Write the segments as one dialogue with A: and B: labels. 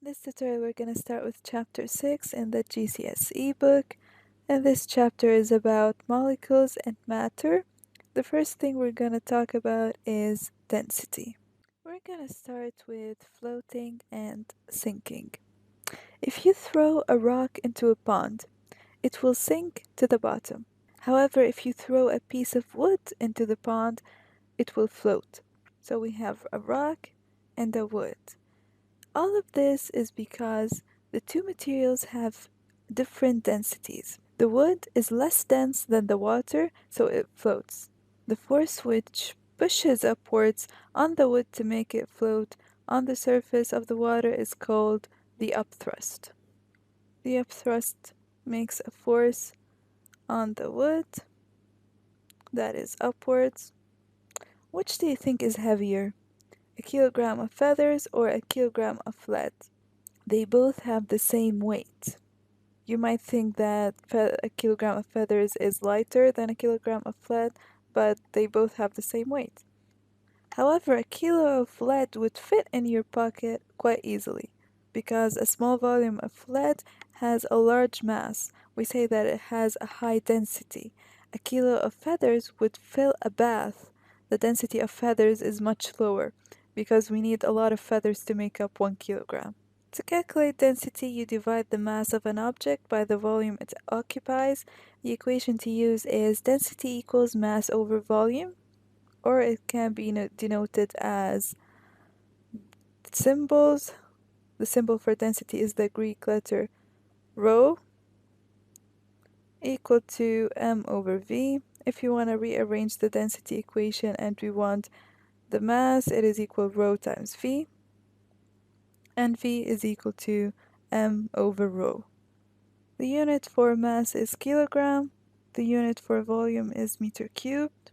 A: This tutorial we're going to start with chapter 6 in the GCSE book, and this chapter is about molecules and matter. The first thing we're going to talk about is density. We're going to start with floating and sinking. If you throw a rock into a pond, it will sink to the bottom. However, if you throw a piece of wood into the pond, it will float. So we have a rock and a wood. All of this is because the two materials have different densities. The wood is less dense than the water, so it floats. The force which pushes upwards on the wood to make it float on the surface of the water is called the upthrust. The upthrust makes a force on the wood that is upwards. Which do you think is heavier? A kilogram of feathers or a kilogram of lead? They both have the same weight. You might think that a kilogram of feathers is lighter than a kilogram of lead, but they both have the same weight. However, a kilo of lead would fit in your pocket quite easily, because a small volume of lead has a large mass. We say that it has a high density. A kilo of feathers would fill a bath. The density of feathers is much lower, because we need a lot of feathers to make up 1 kilogram. To calculate density, you divide the mass of an object by the volume it occupies. The equation to use is density equals mass over volume, or it can be denoted as symbols. The symbol for density is the Greek letter rho, equal to m over v. If you want to rearrange the density equation and we want the mass, it is equal rho times v, and v is equal to m over rho. The unit for mass is kilogram, the unit for volume is meter cubed,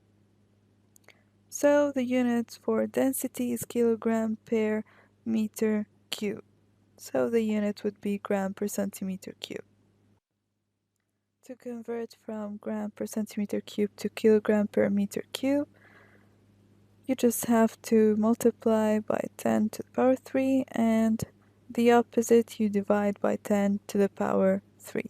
A: so the unit for density is kilogram per meter cubed. So the unit would be gram per centimeter cube. To convert from gram per centimeter cube to kilogram per meter cube, you just have to multiply by 10 to the power 3, and the opposite you divide by 10 to the power 3.